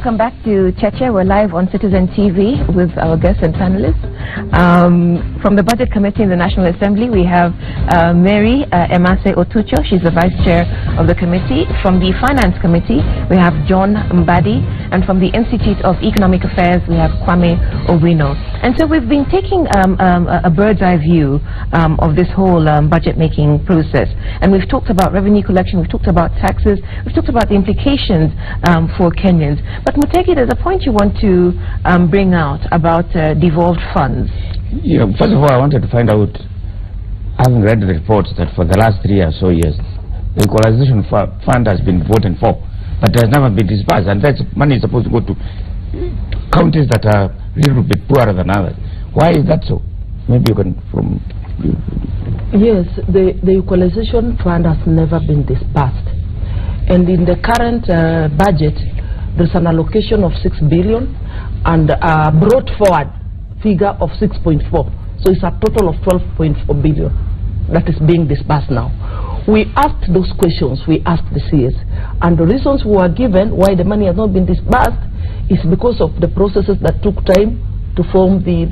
Welcome back to Cheche. We're live on Citizen TV with our guests and panelists. From the Budget Committee in the National Assembly, we have Mary Emase Otucho. She's the Vice Chair of the committee. From the Finance Committee, we have John Mbadi. And from the Institute of Economic Affairs, we have Kwame Owino. And so we've been taking a bird's eye view of this whole budget-making process. And we've talked about revenue collection, we've talked about taxes, we've talked about the implications for Kenyans. But Mutegi, there's a point you want to bring out about devolved funds. Yeah, first of all, I wanted to find out, having read the reports, that for the last 3 or so years, the equalization fund has been voted for, but it has never been disbursed, and that money is supposed to go to counties that are a little bit poorer than others. Why is that so? Maybe you can Yes, the equalization fund has never been disbursed. And in the current budget, there's an allocation of 6 billion and a brought forward figure of 6.4. So it's a total of 12.4 billion that is being disbursed now. We asked those questions, we asked the CS, and the reasons we were given why the money has not been disbursed is because of the processes that took time to form the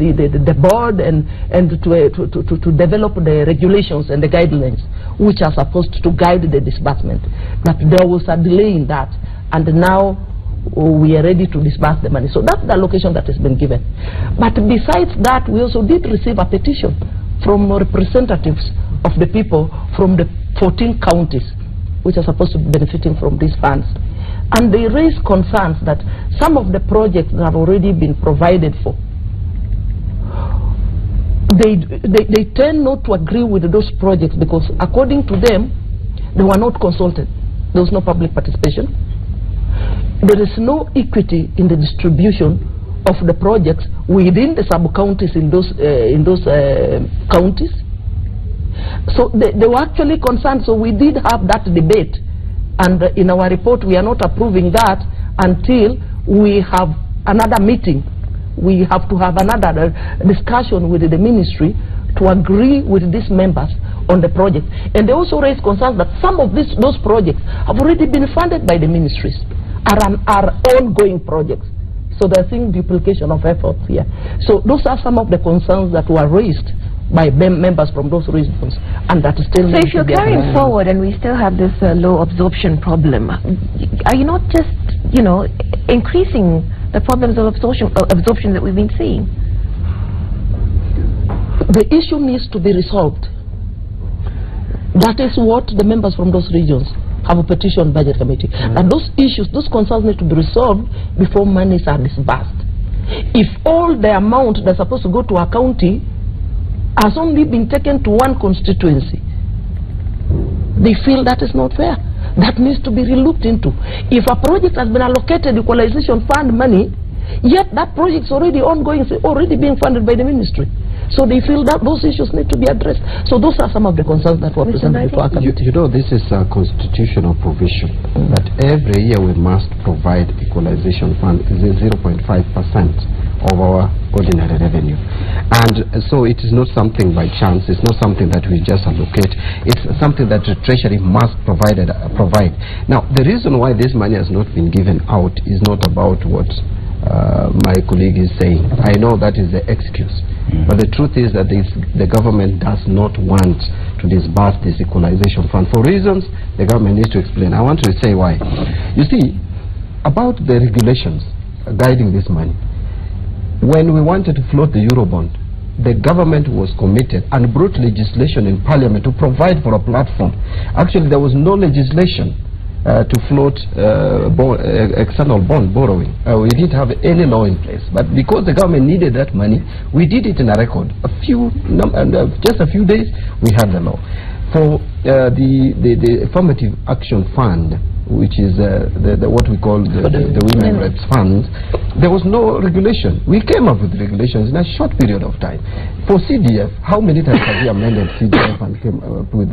board and to develop the regulations and the guidelines which are supposed to guide the disbursement. But there was a delay in that, and now we are ready to disburse the money. So that's the allocation that has been given. But besides that, we also did receive a petition from representatives of the people from the 14 counties which are supposed to be benefiting from these funds. And they raised concerns that some of the projects that have already been provided for, they tend not to agree with those projects because according to them, they were not consulted. There was no public participation. There is no equity in the distribution of the projects within the sub-counties in those counties. So they were actually concerned. So we did have that debate, and in our report we are not approving that until we have another meeting. We have to have another discussion with the ministry to agree with these members on the project. And they also raised concerns that some of those projects have already been funded by the ministries, are ongoing projects. So they're seeing duplication of efforts here. So those are some of the concerns that were raised by members from those regions, and that is still. So if you're carrying forward and we still have this low absorption problem, are you not just, increasing the problems of absorption that we've been seeing? The issue needs to be resolved. That is what the members from those regions have a petition budget committee. And those issues, those concerns need to be resolved before monies are disbursed. If all the amount that's supposed to go to a county has only been taken to one constituency, they feel that is not fair. That needs to be relooked into. If a project has been allocated equalization fund money, yet that project is already ongoing, it's already being funded by the ministry. So they feel that those issues need to be addressed. So those are some of the concerns that were presented before our committee. You know, this is a constitutional provision that every year we must provide equalization fund 0.5% of our ordinary revenue. And so it is not something by chance, it's not something that we just allocate, it's something that the Treasury must provide. Now, the reason why this money has not been given out is not about what my colleague is saying. I know that is the excuse, but the truth is that the government does not want to disburse this equalization fund for reasons the government needs to explain. I want to say why. You see, about the regulations guiding this money, when we wanted to float the Eurobond, the government was committed and brought legislation in Parliament to provide for a platform. Actually, there was no legislation to float external bond borrowing. We didn't have any law in place, but because the government needed that money, we did it in a record. Just a few days, we had the law. For the Affirmative Action Fund, which is what we call the Women Reps Fund, there was no regulation. We came up with regulations in a short period of time. For CDF, how many times have we amended CDF and came up with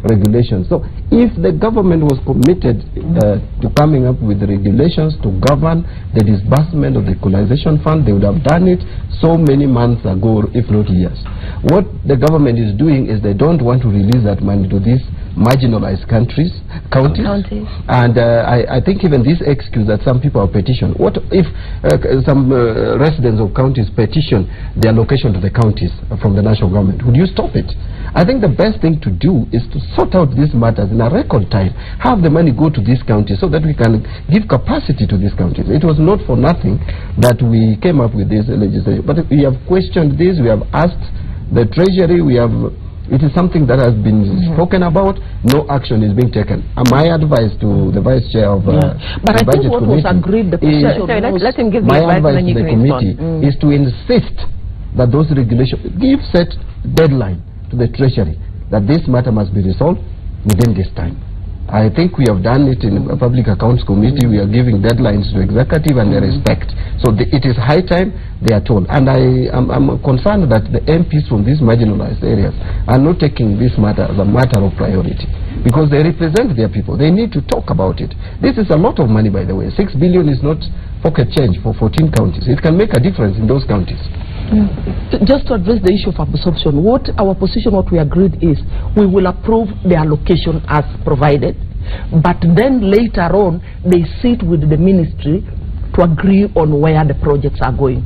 regulations? So if the government was committed to coming up with regulations to govern the disbursement of the equalization fund, they would have done it so many months ago, if not years. What the government is doing is they don't want to release that money to these marginalized counties. And I think even this excuse that some people have petitioned, what if some residents of counties petition the allocation to the counties from the national government? Would you stop it? I think the best thing to do is to sort out these matters in a record time, have the money go to these counties so that we can give capacity to these counties. It was not for nothing that we came up with this legislation, but we have questioned this, we have asked the Treasury, it is something that has been spoken about, no action is being taken. My advice to the Vice Chair of but the Budget Committee, let him give my advice to the committee is to insist that those regulations give set deadline to the Treasury that this matter must be resolved within this time. I think we have done it in a Public Accounts Committee. We are giving deadlines to executive and they respect. So it is high time they are told. And I'm concerned that the MPs from these marginalized areas are not taking this matter as a matter of priority, because they represent their people. They need to talk about it. This is a lot of money, by the way. 6 billion is not pocket change for 14 counties. It can make a difference in those counties. Just to address the issue of absorption, what we agreed is we will approve the allocation as provided, but then later on they sit with the ministry to agree on where the projects are going.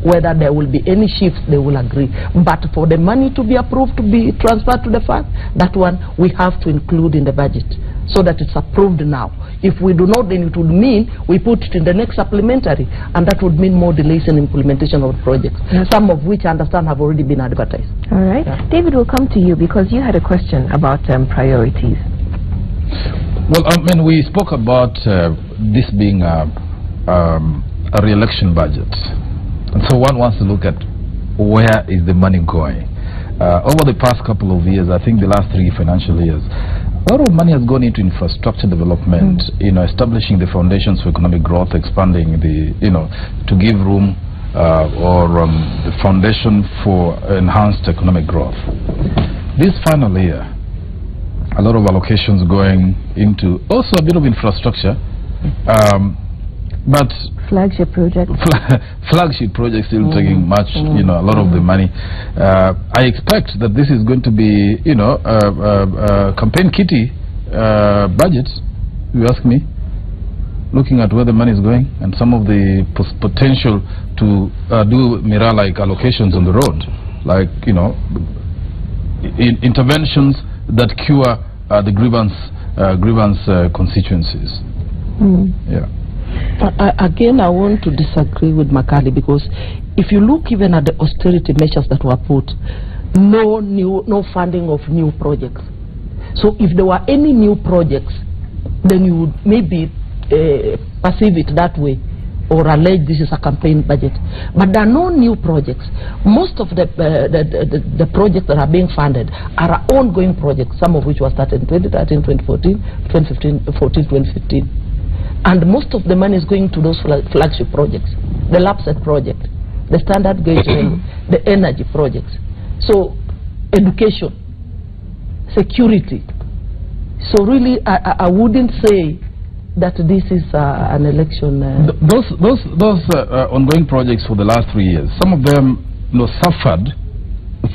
Whether there will be any shifts, they will agree. But for the money to be approved, to be transferred to the fund, that one we have to include in the budget so that it's approved now. If we do not, then it would mean we put it in the next supplementary, and that would mean more delays in implementation of projects, some of which I understand have already been advertised. All right. David, we'll come to you because you had a question about priorities. Well, we spoke about this being a re-election budget. And so one wants to look at where is the money going. Over the past couple of years, I think the last 3 financial years, a lot of money has gone into infrastructure development, establishing the foundations for economic growth, expanding the, to give room the foundation for enhanced economic growth. This final year, a lot of allocations going into also a bit of infrastructure, but flagship projects. Flagship projects still taking much, a lot of the money. I expect that this is going to be, campaign kitty budget, if you ask me, looking at where the money is going and some of the potential to do Mira-like allocations on the road, like, interventions that cure the grievance constituencies. Yeah. Again, I want to disagree with Makali, because if you look even at the austerity measures that were put, no funding of new projects. So if there were any new projects, then you would maybe perceive it that way or allege this is a campaign budget. But there are no new projects. Most of the projects that are being funded are ongoing projects, some of which were started in 2013, 2014, 2015. And most of the money is going to those flagship projects, the LAPSET project, the standard gauge rail, the energy projects. So, education, security. So really, I wouldn't say that this is an election. Those ongoing projects for the last 3 years, some of them suffered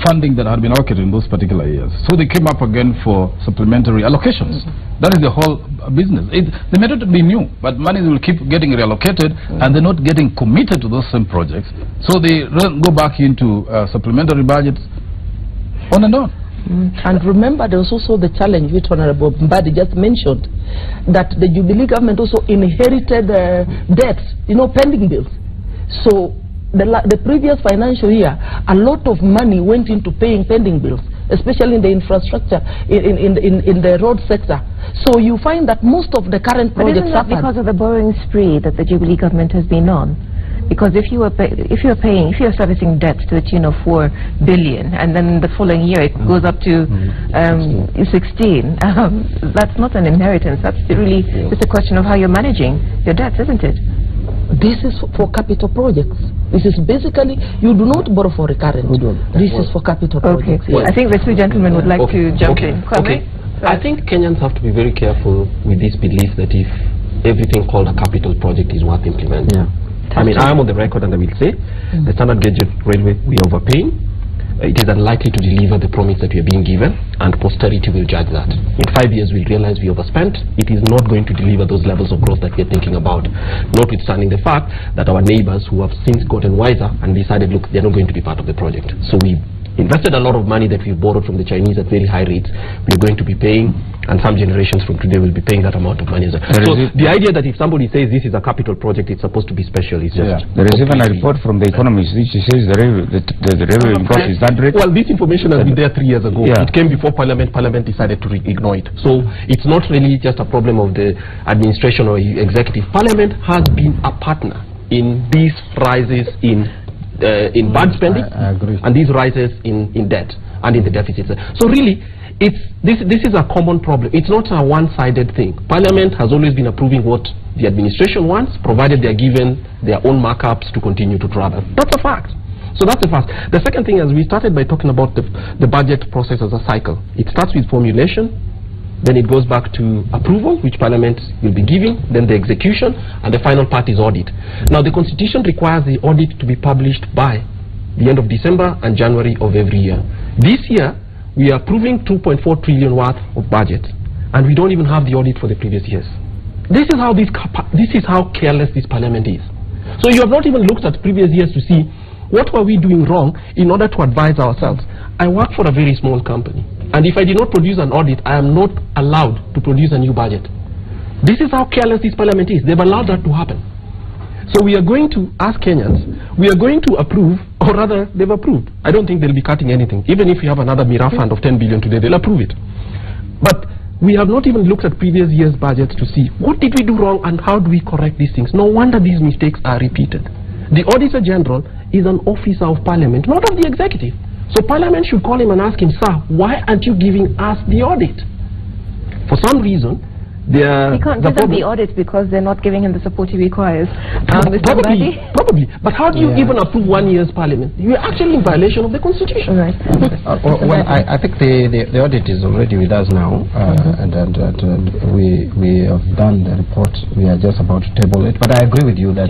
funding that had been allocated in those particular years. So they came up again for supplementary allocations. That is the whole business. They may not be new, but money will keep getting reallocated and they're not getting committed to those same projects. So they go back into supplementary budgets on and on. And remember, there was also the challenge which Honorable Mbadi just mentioned, that the Jubilee government also inherited debts, pending bills. So the previous financial year, a lot of money went into paying pending bills, especially in the infrastructure, in the road sector. So you find that most of the current projects suffered. Because of the borrowing spree that the Jubilee government has been on. Because if you're servicing debt to the tune of 4 billion, and then the following year it goes up to 16, that's not an inheritance. That's really just a question of how you're managing your debts, isn't it? This is for capital projects. This is basically, you do not borrow for recurrent. This is for capital projects. Yes. I think the two gentlemen would like to jump in. I think Kenyans have to be very careful with this belief that if everything called a capital project is worth implementing. I am on the record and I will say, the standard gauge railway, we are overpaying. it is unlikely to deliver the promise that we are being given, and posterity will judge that. In 5 years, we'll realize we overspent. It is not going to deliver those levels of growth that we are thinking about, notwithstanding the fact that our neighbors who have since gotten wiser and decided, look, they're not going to be part of the project. So we invested a lot of money that we borrowed from the Chinese at very high rates. We're going to be paying, and some generations from today will be paying that amount of money. So the idea that if somebody says this is a capital project, it's supposed to be special is just... There is even a report from the Economist which says the revenue growth is that rate. Well, this information has been there 3 years ago. It came before Parliament. Parliament decided to ignore it. So it's not really just a problem of the administration or executive. Parliament has been a partner in these rises in bad spending, I agree. and these rises in debt and in the deficits. So really, this is a common problem. It's not a one-sided thing. Parliament has always been approving what the administration wants, provided they are given their own markups to continue to travel. That's a fact. So that's the fact. The second thing is we started by talking about the budget process as a cycle. It starts with formulation, then it goes back to approval, which Parliament will be giving, then the execution, and the final part is audit. Now, the Constitution requires the audit to be published by the end of December and January of every year. This year, we are approving 2.4 trillion worth of budget, and we don't even have the audit for the previous years. This is how careless this Parliament is. So you have not even looked at previous years to see what were we doing wrong in order to advise ourselves. I work for a very small company, and if I did not produce an audit, I am not allowed to produce a new budget. This is how careless this Parliament is. They've allowed that to happen. So we are going to ask Kenyans, we are going to approve, or rather, they've approved. I don't think they'll be cutting anything. Even if we have another Mira fund of 10 billion today, they'll approve it. But we have not even looked at previous year's budgets to see what did we do wrong and how do we correct these things. No wonder these mistakes are repeated. The Auditor General is an officer of Parliament, not of the executive. So Parliament should call him and ask him, sir, why aren't you giving us the audit? For some reason, he can't give them the audit because they're not giving him the support he requires. Probably. But how do you even approve 1 year's Parliament? You're actually in violation of the Constitution. Right. Well, I think the audit is already with us now, and we have done the report. We are just about to table it. But I agree with you that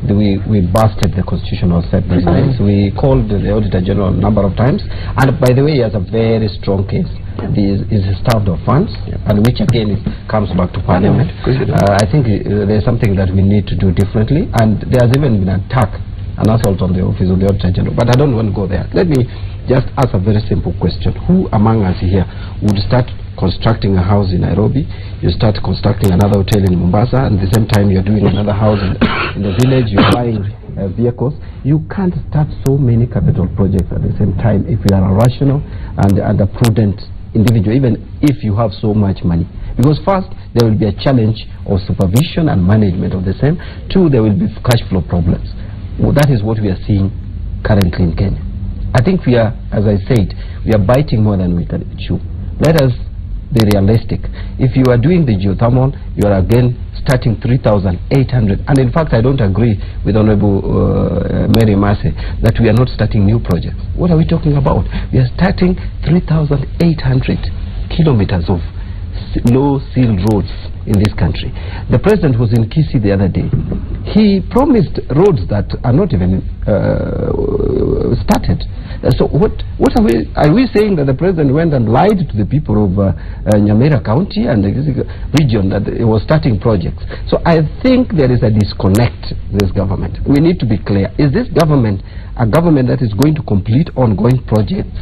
we busted the constitutional set this time. So we called the Auditor General a number of times, and by the way, he has a very strong case. Is starved of funds, and which again comes back to Parliament. I think there's something that we need to do differently, and there has even been an assault on the office of the Auditor General, but I don't want to go there. Let me just ask a very simple question. Who among us here would start constructing a house in Nairobi, you start constructing another hotel in Mombasa, and at the same time you're doing another house in the village, you're buying vehicles? You can't start so many capital projects at the same time if you are a rational and a prudent individual, even if you have so much money. Because first, there will be a challenge of supervision and management of the same. Two, there will be cash flow problems. Well, that is what we are seeing currently in Kenya. I think we are, as I said, we are biting more than we can chew. Let us be realistic. If you are doing the geothermal, you are again starting 3,800. And in fact, I don't agree with Honorable Mary Massey that we are not starting new projects. What are we talking about? We are starting 3,800 kilometers of low-seal roads in this country. The President was in Kisii the other day. He promised roads that are not even started. So what are we saying that the President went and lied to the people of Nyamira County and the region that he was starting projects? So I think there is a disconnect in this government. We need to be clear. Is this government a government that is going to complete ongoing projects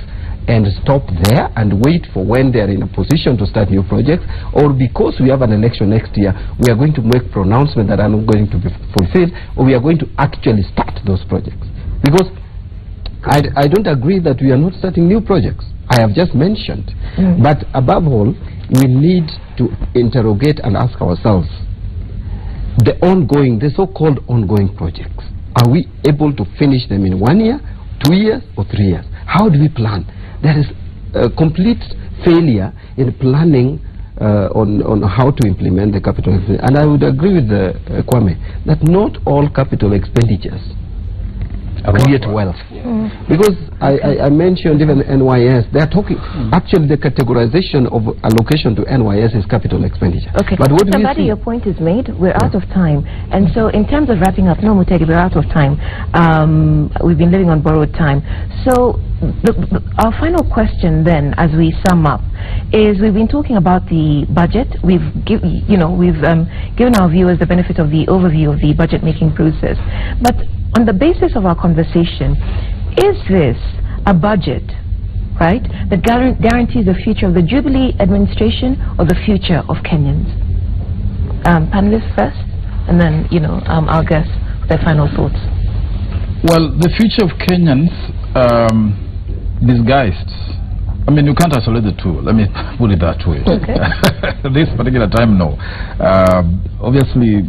and stop there and wait for when they are in a position to start new projects, or because we have an election next year, we are going to make pronouncements that are not going to be fulfilled, or we are going to actually start those projects? Because I don't agree that we are not starting new projects. I have just mentioned. But above all, we need to interrogate and ask ourselves, the so-called ongoing projects, are we able to finish them in 1 year, 2 years, or 3 years? How do we plan? There is a complete failure in planning on how to implement the capital expenditure. And I would agree with Kwame that not all capital expenditures create wealth. Because I mentioned even NYS, they are talking, actually the categorization of allocation to NYS is capital expenditure. Okay, but what somebody, your point is made. We're out of time. And so in terms of wrapping up, no, Mutegi, we're out of time. We've been living on borrowed time. So our final question then, as we sum up, is we've been talking about the budget. We've given our viewers the benefit of the overview of the budget making process. But on the basis of our conversation, is this a budget, right, that guarantees the future of the Jubilee administration or the future of Kenyans? Panelists first, and then our guests, their final thoughts. Well, the future of Kenyans, disguised. I mean, you can't isolate the two. Let me put it that way. Okay. This particular time, no. Obviously,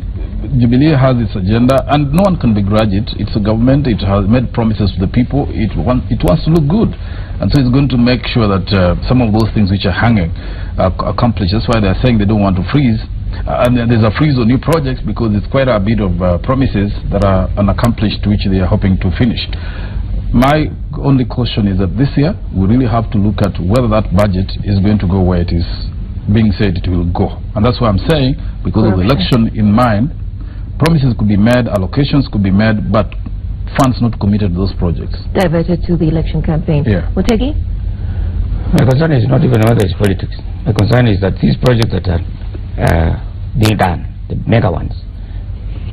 Jubilee has its agenda, and no one can begrudge it. It's a government. It has made promises to the people. It wants to look good, and so it's going to make sure that some of those things which are hanging are accomplished. That's why they're saying they don't want to freeze. And there's a freeze on new projects because it's quite a bit of promises that are unaccomplished, which they are hoping to finish. My only caution is that this year we really have to look at whether that budget is going to go where it is being said it will go. And that's why I'm saying, because of the election in mind, promises could be made, allocations could be made, but funds not committed to those projects. Diverted to the election campaign. Yeah. Mutegi? My concern is not even whether it's politics. My concern is that these projects that are being done, the mega ones,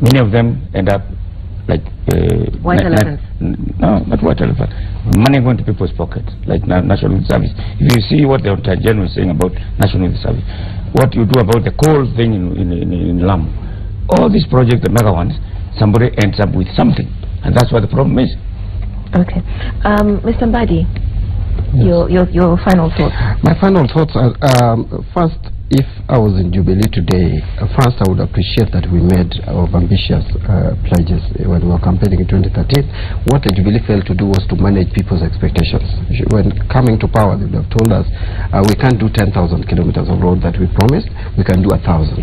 many of them end up like white elephants. No, not white elephant. Money going to people's pockets, like National Youth Service. If you see what the General is saying about National Youth Service, what you do about the coal thing in Lamu, all these projects, the mega ones, somebody ends up with something, and that's what the problem is. Okay, Mr. Mbadi, yes. your final thoughts. My final thoughts are first. If I was in Jubilee today, first I would appreciate that we made our ambitious pledges when we were campaigning in 2013. What the Jubilee failed to do was to manage people's expectations. When coming to power, they would have told us we can't do 10,000 kilometers of road that we promised, we can do 1,000,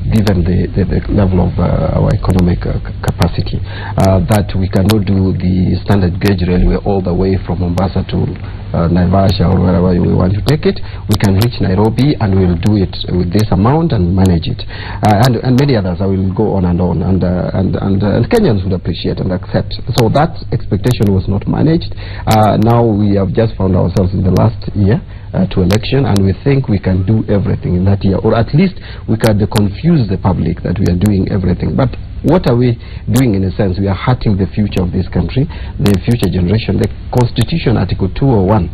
given the level of our economic capacity. That we cannot do the standard gauge railway all the way from Mombasa to Naivasha or wherever we want to take it. We can reach Nairobi and we'll do it with this amount and manage it, and many others. I will go on, and Kenyans would appreciate and accept. So that expectation was not managed. Now we have just found ourselves in the last year to election, and we think we can do everything in that year, or at least we can confuse the public that we are doing everything. But what are we doing? In a sense, we are hurting the future of this country, the future generation. The Constitution, Article 201,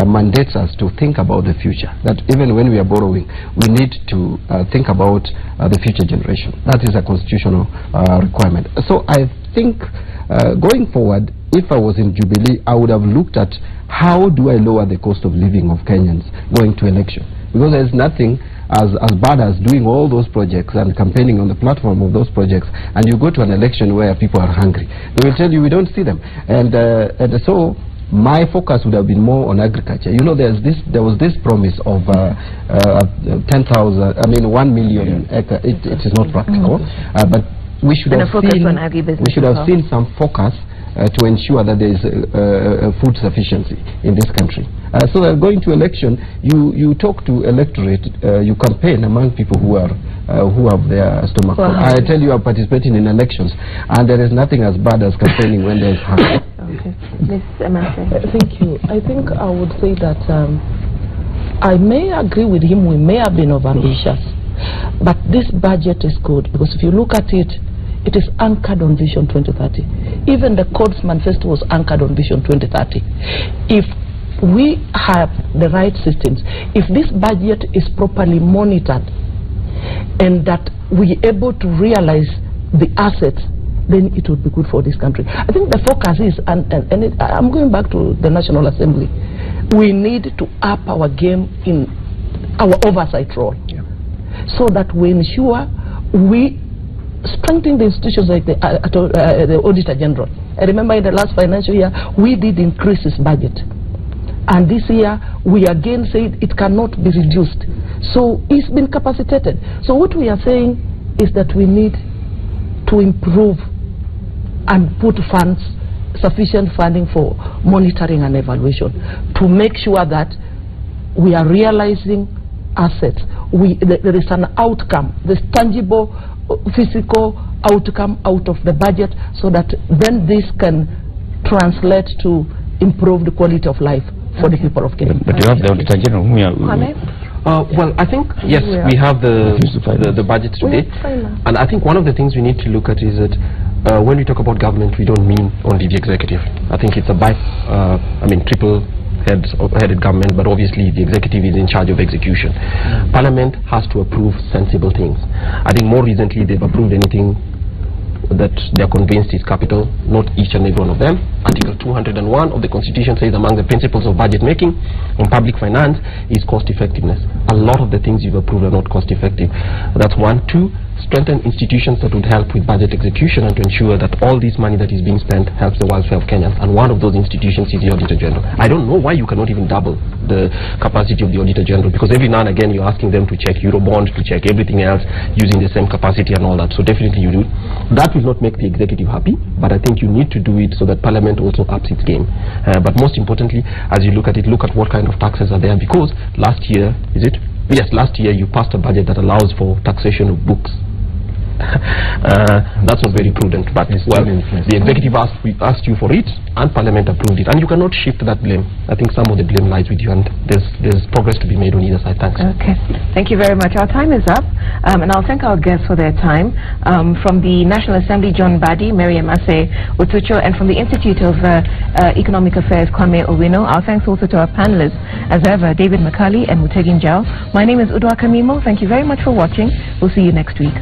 mandates us to think about the future, that even when we are borrowing, we need to think about the future generation. That is a constitutional requirement. So I think going forward, if I was in Jubilee, I would have looked at how do I lower the cost of living of Kenyans going to election, because there is nothing as bad as doing all those projects and campaigning on the platform of those projects, and you go to an election where people are hungry. They will tell you we don't see them, and so my focus would have been more on agriculture. You know, there was this promise of 10,000, I mean 1 million acre. It is not practical, but we should have seen some focus to ensure that there is food sufficiency in this country. So that going to election, you talk to electorate, you campaign among people who have their stomach full. I tell you, I'm participating in elections, and there is nothing as bad as campaigning when there is hunger. Okay, Ms. Emase. Thank you. I think I would say that I may agree with him. We may have been overambitious, but this budget is good because if you look at it, it is anchored on Vision 2030. Even the Code's manifesto was anchored on Vision 2030. If we have the right systems, if this budget is properly monitored and that we are able to realize the assets, then it would be good for this country. I think the focus is, I'm going back to the National Assembly, we need to up our game in our oversight role, so that we ensure we strengthening the institutions like the Auditor General. I remember in the last financial year, we did increase this budget. And this year, we again said it cannot be reduced. So it's been capacitated. So what we are saying is that we need to improve and put funds sufficient funding for monitoring and evaluation to make sure that we are realizing assets. There is an outcome, this tangible physical outcome out of the budget, so that then this can translate to improve the quality of life for the people of Kenya. But you have the Auditor General whom well, I think, yes, we have the budget today. And I think one of the things we need to look at is that when we talk about government, we don't mean only the executive. I think it's a triple-headed government, but obviously the executive is in charge of execution. Parliament has to approve sensible things. I think more recently they've approved anything that they're convinced is capital, not each and every one of them. Article 201 of the Constitution says among the principles of budget making on public finance is cost effectiveness. A lot of the things you've approved are not cost effective. That's one. Two, strengthen institutions that would help with budget execution and to ensure that all this money that is being spent helps the welfare of Kenyans. And one of those institutions is the Auditor General. I don't know why you cannot even double the capacity of the Auditor General, because every now and again you're asking them to check Eurobond, to check everything else using the same capacity and all that. So definitely you do. That will not make the executive happy, but I think you need to do it so that Parliament also ups its game. But most importantly, as you look at it, look at what kind of taxes are there, because last year, last year you passed a budget that allows for taxation of books. That's not very prudent, but well, the executive asked you for it and Parliament approved it, and you cannot shift that blame. I think some of the blame lies with you, and there's progress to be made on either side. Thanks. Okay, thank you very much. Our time is up, and I'll thank our guests for their time. From the National Assembly, John Badi, Mary Emase Otucho, and from the Institute of Economic Affairs, Kwame Owino. Our thanks also to our panelists, as ever, David Makali and Mutegin Jao. My name is Udwa Kamimo. Thank you very much for watching. We'll see you next week.